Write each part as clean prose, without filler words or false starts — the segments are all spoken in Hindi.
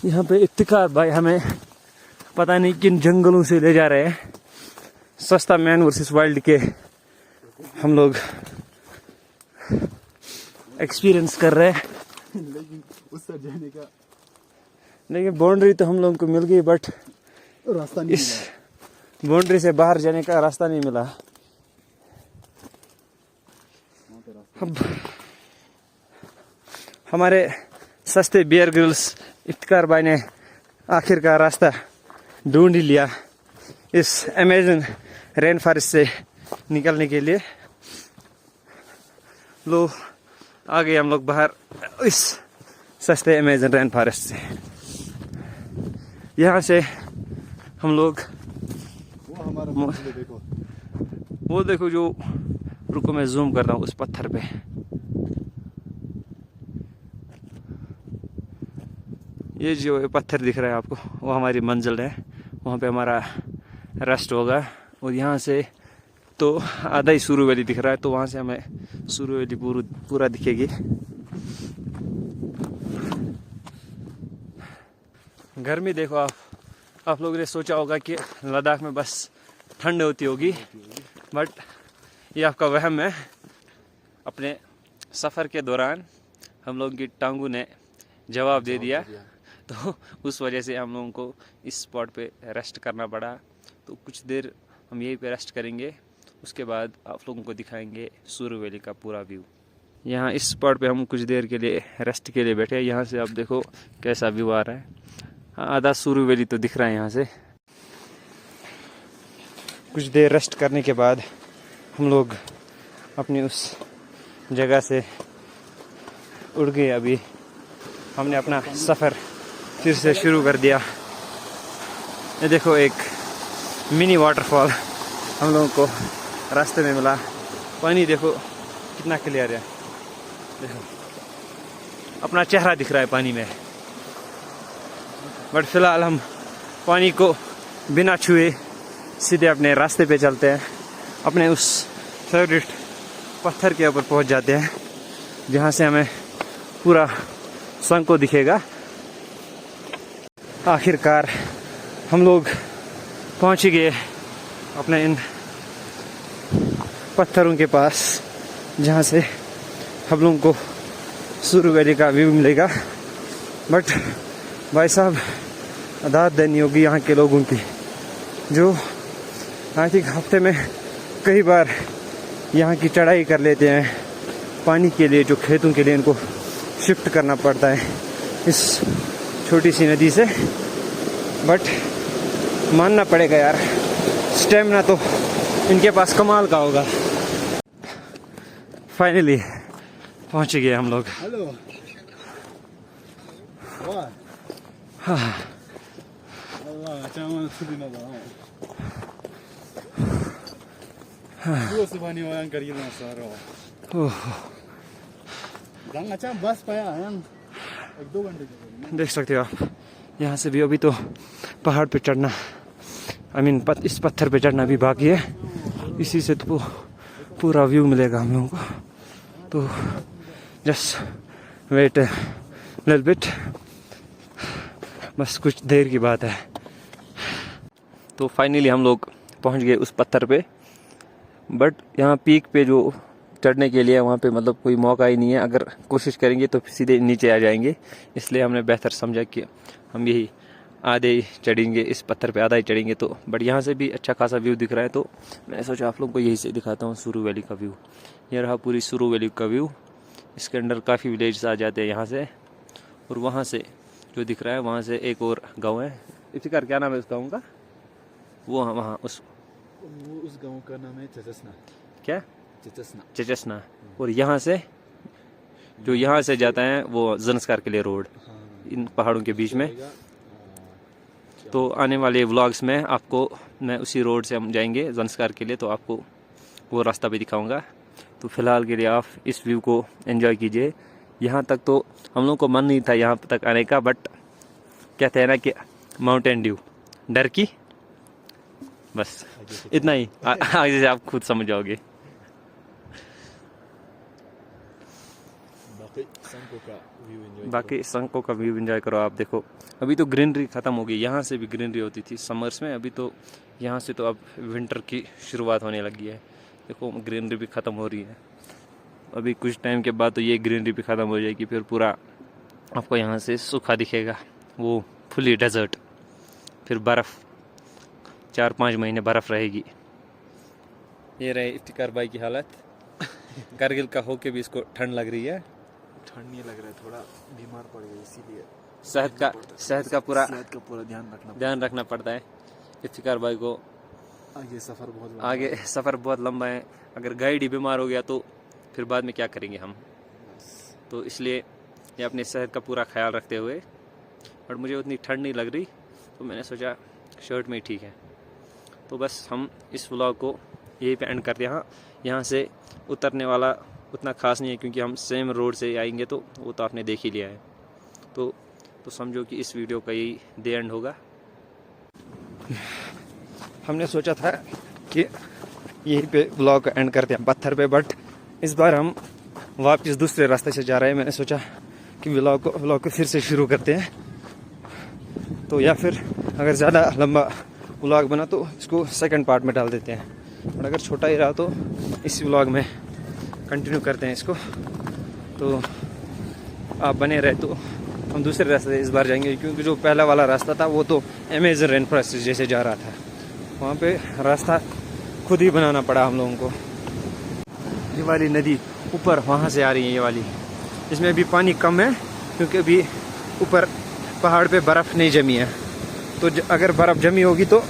यहाँ पे इफ्तिकार भाई हमें पता नहीं किन जंगलों से ले जा रहे हैं। सस्ता मैन वर्सेस वाइल्ड के हम लोग एक्सपीरियंस कर रहे हैं। लेकिन उस तरफ जाने का लेकिन बाउंड्री तो हम लोगों को मिल गई, बट रास्ता नहीं इस बाउंड्री से बाहर जाने का रास्ता नहीं मिला। अब हमारे सस्ते बियर ग्रिल्स इफ्तिकार भाई ने आखिरकार रास्ता ढूंढ ही लिया इस अमेजन रेन फॉरेस्ट से निकलने के लिए। लो आ गए हम लोग बाहर इस सस्ते अमेजन रेन फॉरेस्ट से। यहाँ से हम लोग वो हमारा मंजिल देखो, वो देखो जो, रुको मैं जूम करता हूँ उस पत्थर पे। ये जो पत्थर दिख रहा है आपको, वो हमारी मंजिल है। वहाँ पे हमारा रेस्ट होगा। और यहाँ से तो आधा ही सुरू वैली दिख रहा है, तो वहाँ से हमें सुरू वैली पूरा दिखेगी। गर्मी देखो आप लोगों ने सोचा होगा कि लद्दाख में बस ठंड होती होगी, बट ये आपका वहम है। अपने सफ़र के दौरान हम लोगों की टांगों ने जवाब दे दिया, तो उस वजह से हम लोगों को इस स्पॉट पे रेस्ट करना पड़ा। तो कुछ देर हम यहीं पे रेस्ट करेंगे, उसके बाद आप लोगों को दिखाएंगे सुरू वैली का पूरा व्यू। यहाँ इस स्पॉट पे हम कुछ देर के लिए रेस्ट के लिए बैठे। यहाँ से आप देखो कैसा व्यू आ रहा है। हाँ, आधा सुरू वैली तो दिख रहा है यहाँ से। कुछ देर रेस्ट करने के बाद हम लोग अपनी उस जगह से उड़ गए। अभी हमने अपना सफ़र फिर से शुरू कर दिया। ये देखो एक मिनी वाटरफॉल हम लोगों को रास्ते में मिला। पानी देखो कितना क्लियर है, देखो अपना चेहरा दिख रहा है पानी में। बट फिलहाल हम पानी को बिना छुए सीधे अपने रास्ते पे चलते हैं। अपने उस फेवरेट पत्थर के ऊपर पहुंच जाते हैं, जहां से हमें पूरा संको दिखेगा। आखिरकार हम लोग पहुंच ही गए अपने इन पत्थरों के पास, जहां से हम लोगों को सुरू वैली का व्यू मिलेगा। बट भाई साहब अदात देनी होगी यहाँ के लोगों की, जो आई थिंक हफ्ते में कई बार यहाँ की चढ़ाई कर लेते हैं पानी के लिए। जो खेतों के लिए इनको शिफ्ट करना पड़ता है इस छोटी सी नदी से। बट मानना पड़ेगा यार, स्टेमिना तो इनके पास कमाल का होगा। फाइनली पहुंच गए हम लोग। हेलो, हाँ, अल्लाह चावल खुद ना बनाओ। वो सुबह नहीं वायन करिए ना सारो। दंग अच्छा बस पाया हैं 1-2 घंटे के। देख सकते हो आप, यहाँ से भी अभी तो पहाड़ पे चढ़ना, इस पत्थर पे चढ़ना भी बाकी है। इसी से तो पूरा व्यू मिलेगा हम लोगों को। तो जस्ट वेट लिटिल बिट, बस कुछ देर की बात है। तो फाइनली हम लोग पहुंच गए उस पत्थर पे। बट यहाँ पीक पे जो चढ़ने के लिए वहाँ पे मतलब कोई मौका ही नहीं है। अगर कोशिश करेंगे तो सीधे नीचे आ जाएंगे। इसलिए हमने बेहतर समझा कि हम यही आधे ही चढ़ेंगे, इस पत्थर पे आधा ही चढ़ेंगे। तो बट यहाँ से भी अच्छा खासा व्यू दिख रहा है, तो मैंने सोचा आप लोगों को यही से दिखाता हूँ सुरू वैली का व्यू। ये रहा पूरी सुरू वैली का व्यू। इसके अंदर काफ़ी विलेज आ जाते हैं यहाँ से। और वहाँ से जो दिख रहा है, वहाँ से एक और गाँव है। इफ्तिकार क्या नाम है उस गाँव का? वो वहाँ उस गाँव का नाम है चचसना। क्या? चचसना। और यहाँ से जो यहाँ से जाता है वो ज़ंस्कार के लिए रोड, इन पहाड़ों के बीच में। तो आने वाले व्लॉग्स में आपको मैं उसी रोड से हम जाएंगे ज़ंस्कार के लिए, तो आपको वो रास्ता भी दिखाऊंगा। तो फ़िलहाल के लिए आप इस व्यू को एंजॉय कीजिए। यहाँ तक तो हम लोग को मन नहीं था यहाँ तक आने का, बट कहते हैं ना कि माउंटेन ड्यू डर की, बस इतना ही। आगे से आप खुद समझ जाओगे। बाकी संको का व्यू एंजॉय करो आप। देखो अभी तो ग्रीनरी ख़त्म हो गई, यहाँ से भी ग्रीनरी होती थी समर्स में, अभी तो यहाँ से तो अब विंटर की शुरुआत होने लगी है। देखो ग्रीनरी भी ख़त्म हो रही है, अभी कुछ टाइम के बाद तो ये ग्रीनरी भी ख़त्म हो जाएगी, फिर पूरा आपको यहाँ से सूखा दिखेगा, वो फुली डेजर्ट, फिर बर्फ़, 4-5 महीने बर्फ़ रहेगी। ये रहे इफ्तिकार भाई की हालत। कारगिल का होके भी इसको ठंड लग रही है। ठंड नहीं लग रहा है, थोड़ा बीमार पड़ गया इसीलिए सेहत का पूरा ध्यान रखना पड़ता है। इफ्तिकार भाई को आगे सफ़र बहुत लंबा है, अगर गाइड ही बीमार हो गया तो फिर बाद में क्या करेंगे हम। तो इसलिए ये अपनी सेहत का पूरा ख्याल रखते हुए, और मुझे उतनी ठंड नहीं लग रही तो मैंने सोचा शर्ट में ही ठीक है। तो बस हम इस व्लॉग को यहीं पे एंड करते हैं। यहाँ से उतरने वाला उतना ख़ास नहीं है, क्योंकि हम सेम रोड से आएंगे तो वो तो आपने देख ही लिया है। तो समझो कि इस वीडियो का यही द एंड होगा। हमने सोचा था कि यहीं पे व्लॉग का एंड करते हैं पत्थर पे, बट इस बार हम वापस दूसरे रास्ते से जा रहे हैं। मैंने सोचा कि व्लॉग को फिर से शुरू करते हैं, तो या फिर अगर ज़्यादा लंबा व्लॉग बना तो इसको सेकंड पार्ट में डाल देते हैं, और अगर छोटा ही रहा तो इसी व्लॉग में कंटिन्यू करते हैं इसको। तो आप बने रहे तो हम दूसरे रास्ते से इस बार जाएंगे, क्योंकि जो पहला वाला रास्ता था वो तो अमेजन रेन फॉरेस्ट जैसे जा रहा था, वहाँ पे रास्ता खुद ही बनाना पड़ा हम लोगों को। ये वाली नदी ऊपर वहाँ से आ रही है, ये वाली, इसमें अभी पानी कम है क्योंकि अभी ऊपर पहाड़ पे बर्फ़ नहीं जमी है। तो अगर बर्फ़ जमी होगी तो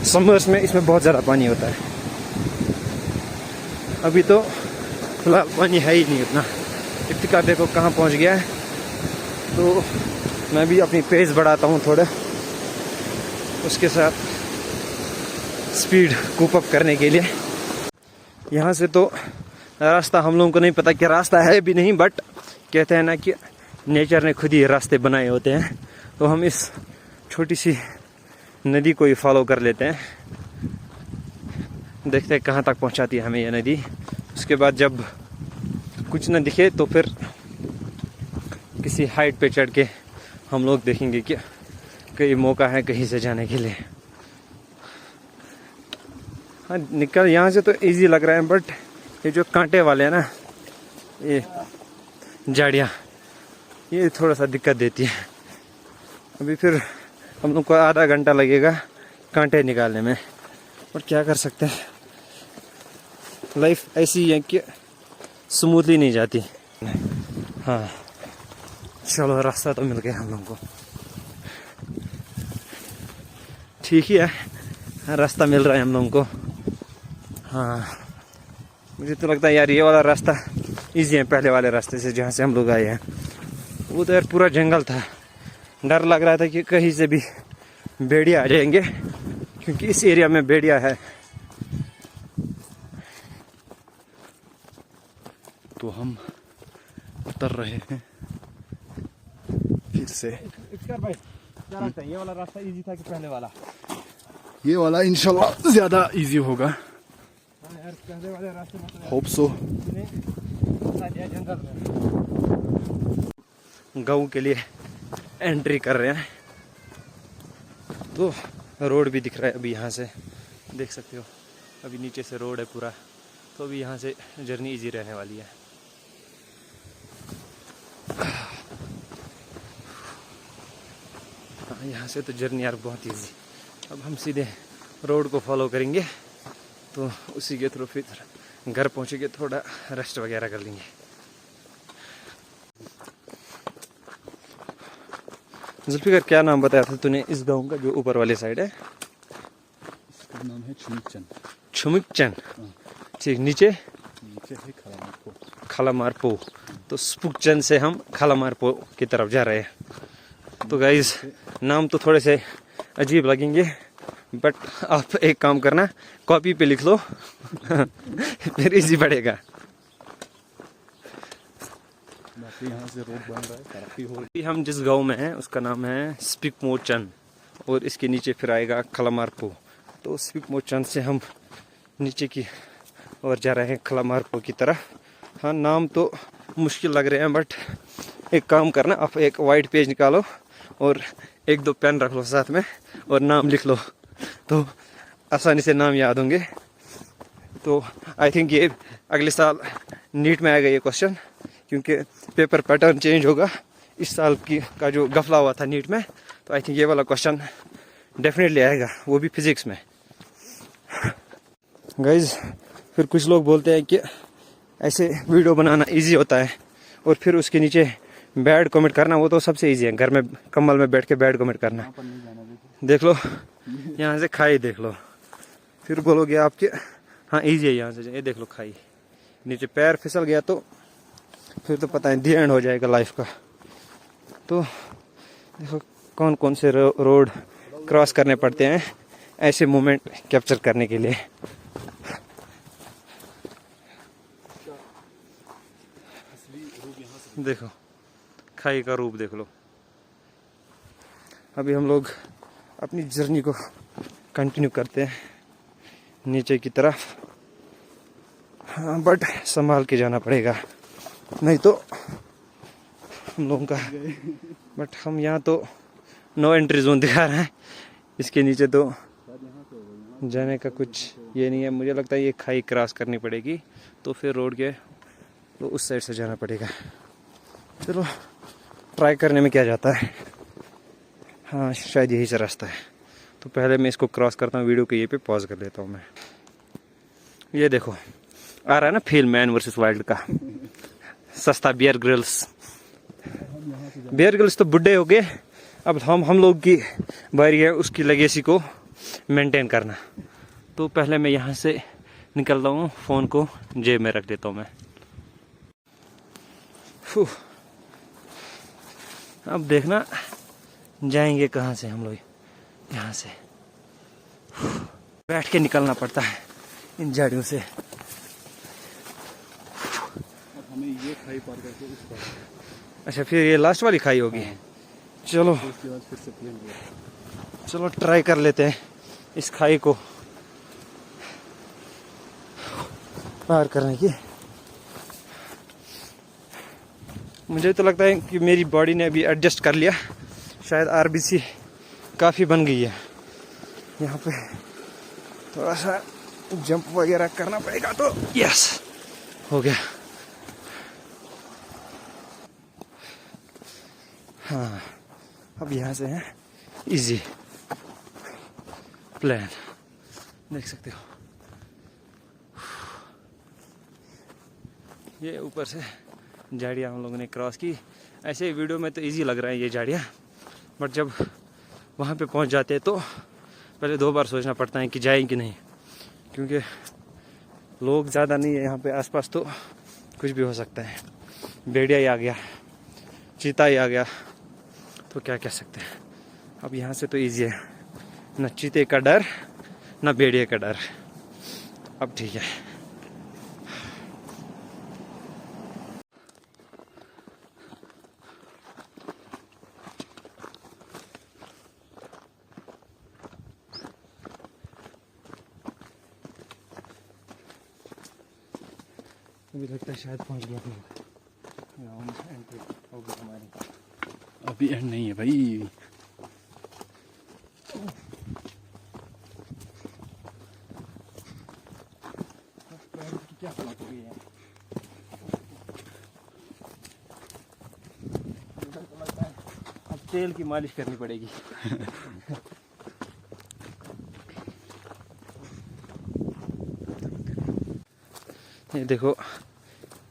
समर्स में इसमें बहुत ज़्यादा पानी होता है। अभी तो फिलहाल पानी है ही नहीं उतना। इफ्तिकार देखो कहाँ पहुँच गया है, तो मैं भी अपनी पेस बढ़ाता हूँ थोड़ा, उसके साथ स्पीड कूप अप करने के लिए। यहाँ से तो रास्ता हम लोगों को नहीं पता कि रास्ता है भी नहीं, बट कहते हैं ना कि नेचर ने खुद ही रास्ते बनाए होते हैं, तो हम इस छोटी सी नदी को ही फॉलो कर लेते हैं। देखते हैं कहाँ तक पहुँचाती है हमें यह नदी। उसके बाद जब कुछ न दिखे तो फिर किसी हाइट पे चढ़ के हम लोग देखेंगे कि कहीं मौका है कहीं से जाने के लिए। हाँ, निकल यहाँ से तो इजी लग रहा है, बट ये जो कांटे वाले हैं ना, ये झाड़ियाँ, ये थोड़ा सा दिक्कत देती है। अभी फिर हम लोग को आधा घंटा लगेगा कांटे निकालने में, और क्या कर सकते हैं, लाइफ ऐसी है कि स्मूथली नहीं जाती। हाँ चलो, रास्ता तो मिल गया हम लोगों को, ठीक ही है, रास्ता मिल रहा है हम लोगों को। हाँ मुझे तो लगता है यार ये वाला रास्ता इजी है पहले वाले रास्ते से, जहाँ से हम लोग आए हैं। वो तो यार पूरा जंगल था, डर लग रहा था कि कहीं से भी भेड़िया आ जाएंगे, क्योंकि इस एरिया में भेड़िया है। तो हम उतर रहे हैं फिर से। भाई क्या लगता है, ये वाला रास्ता इजी था कि पहले वाला? ये वाला इंशाल्लाह ज्यादा इजी होगा। यार पहले वाले रास्ते में होप सो। गाँव के लिए एंट्री कर रहे हैं, तो रोड भी दिख रहा है अभी, यहाँ से देख सकते हो, अभी नीचे से रोड है पूरा, तो अभी यहाँ से जर्नी इजी रहने वाली है। हाँ, यहाँ से तो जर्नी यार बहुत इजी। अब हम सीधे रोड को फॉलो करेंगे, तो उसी के थ्रू फिर घर पहुँचेंगे, थोड़ा रेस्ट वगैरह कर लेंगे। जुल्फिकार क्या नाम बताया था तूने इस गांव का जो ऊपर वाली साइड है? इसका नाम है छुमिकचन। छुमिकचन, ठीक। नीचे है खालामारपो। तो स्पुकचन से हम खालामारपो की तरफ जा रहे हैं। तो गाइज नाम तो थोड़े से अजीब लगेंगे, बट आप एक काम करना, कॉपी पे लिख लो फिर इजी पड़ेगा। यहाँ से रोड बन रहा है, तरक्की हो रही हम जिस गांव में हैं उसका नाम है स्पिकमोचन, और इसके नीचे फिर आएगा खालामारपो। तो स्पिकमोचन से हम नीचे की ओर जा रहे हैं खालामारपो की तरफ। हाँ, नाम तो मुश्किल लग रहे हैं, बट एक काम करना, आप एक वाइट पेज निकालो और एक दो पेन रख लो साथ में और नाम लिख लो, तो आसानी से नाम याद होंगे। तो आई थिंक ये अगले साल नीट में आएगा ये क्वेश्चन, क्योंकि पेपर पैटर्न चेंज होगा इस साल का जो गफला हुआ था नीट में। तो आई थिंक ये वाला क्वेश्चन डेफिनेटली आएगा, वो भी फिजिक्स में। गाइज, फिर कुछ लोग बोलते हैं कि ऐसे वीडियो बनाना इजी होता है और फिर उसके नीचे बैड कमेंट करना वो तो सबसे इजी है, घर में कम्बल में बैठ के बैड कमेंट करना। देख लो यहाँ से खाई देख लो, फिर बोलोगे आपके हाँ इजी है यहाँ से। ये देख लो खाई, नीचे पैर फिसल गया तो फिर तो पता है दी एंड हो जाएगा लाइफ का। तो देखो कौन कौन से रोड क्रॉस करने पड़ते हैं ऐसे मोमेंट कैप्चर करने के लिए। देखो खाई का रूप देख लो। अभी हम लोग अपनी जर्नी को कंटिन्यू करते हैं नीचे की तरफ। हाँ, बट संभाल के जाना पड़ेगा, नहीं तो हम लोगों का। बट हम यहाँ तो नो एंट्री जोन दिखा रहे हैं, इसके नीचे तो जाने का कुछ ये नहीं है। मुझे लगता है ये खाई क्रॉस करनी पड़ेगी, तो फिर रोड के तो उस साइड से जाना पड़ेगा। चलो ट्राई करने में क्या जाता है। हाँ शायद यही से रास्ता है। तो पहले मैं इसको क्रॉस करता हूँ, वीडियो को ये पे पॉज कर लेता हूँ मैं। ये देखो आ रहा है ना फील मैन वर्सेस वाइल्ड का, सस्ता बियर ग्रिल्स। बियर ग्रिल्स तो बुढ़े हो गए, अब हम लोग की बारी है उसकी लेगेसी को मेंटेन करना। तो पहले मैं यहाँ से निकलता हूँ, फ़ोन को जेब में रख देता हूँ मैं। अब देखना जाएंगे कहाँ से हम लोग। यहाँ से बैठ के निकलना पड़ता है इन झाड़ियों से। हमें ये खाई पार करके उस पार। अच्छा फिर ये लास्ट वाली खाई होगी। चलो उसके बाद फिर से प्लेन हुआ। चलो ट्राई कर लेते हैं इस खाई को पार करने की। मुझे तो लगता है कि मेरी बॉडी ने अभी एडजस्ट कर लिया, शायद आरबीसी काफ़ी बन गई है। यहाँ पे थोड़ा सा जंप वगैरह करना पड़ेगा तो यस हो गया। हाँ अब यहाँ से है इजी प्लान, देख सकते हो। ये ऊपर से झाड़ियाँ हम लोगों ने क्रॉस की। ऐसे वीडियो में तो इजी लग रहा है ये झाड़ियाँ, बट जब वहाँ पे पहुँच जाते हैं तो पहले 2 बार सोचना पड़ता है कि जाएं कि नहीं, क्योंकि लोग ज़्यादा नहीं है यहाँ पे आसपास, तो कुछ भी हो सकता है। भेड़िया ही आ गया, चीता ही आ गया, तो क्या कह सकते हैं। अब यहाँ से तो इजी है, न चीते का डर न भेड़िए का डर। अब ठीक है। अभी लगता है शायद पहुंच गया एंट्री होगी हमारी। अभी एंड नहीं है भाई। क्या हालत हो गई है, लगता है अब तेल की मालिश करनी पड़ेगी। ये देखो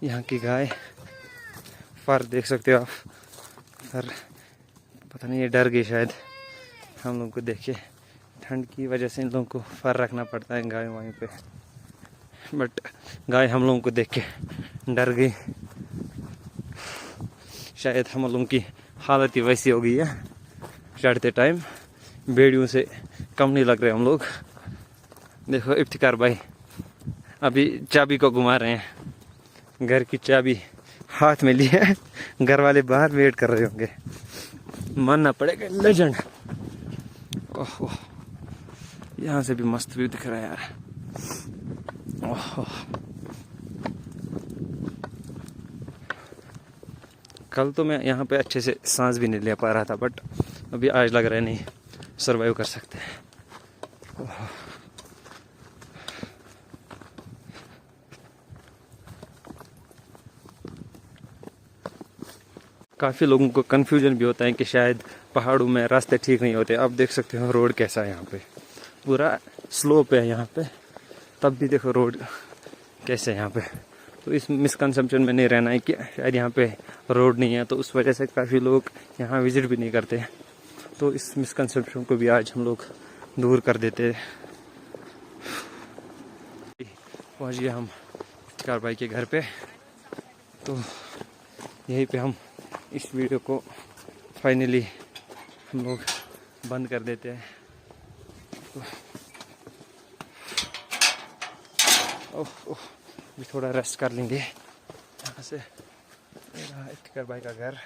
यहाँ की गाय, फर देख सकते हो आप। फर पता नहीं ये डर गई शायद हम लोग को देख के, ठंड की वजह से इन लोगों को फर रखना पड़ता है गाय वहीं पे। बट गाय हम लोगों को देख के डर गई, शायद हम लोगों की हालत ही वैसी हो गई है चढ़ते टाइम। भेड़ियों से कम नहीं लग रहे हम लोग। देखो इफ्तिकार भाई अभी चाबी को घुमा रहे हैं, घर की चाबी हाथ में ली है, घर वाले बाहर वेट कर रहे होंगे। मानना पड़ेगा लेजेंड। ओहो यहाँ से भी मस्त व्यू दिख रहा है यार। ओहो कल तो मैं यहाँ पे अच्छे से सांस भी नहीं ले पा रहा था, बट अभी आज लग रहा है नहीं सरवाइव कर सकते हैं। काफ़ी लोगों को कन्फ्यूजन भी होता है कि शायद पहाड़ों में रास्ते ठीक नहीं होते। आप देख सकते हो रोड कैसा है, यहाँ पे पूरा स्लोप है यहाँ पे, तब भी देखो रोड कैसे है यहाँ पे। तो इस मिसकंसेप्शन में नहीं रहना है कि शायद यहाँ पे रोड नहीं है, तो उस वजह से काफ़ी लोग यहाँ विजिट भी नहीं करते। तो इस मिसकंसेप्शन को भी आज हम लोग दूर कर देते। पहुँच गए हम चिकार भाई के घर पे, तो यहीं पे हम इस वीडियो को फाइनली हम लोग बंद कर देते हैं। ओह भी थोड़ा रेस्ट कर लेंगे। यहाँ से चिकार भाई का घर।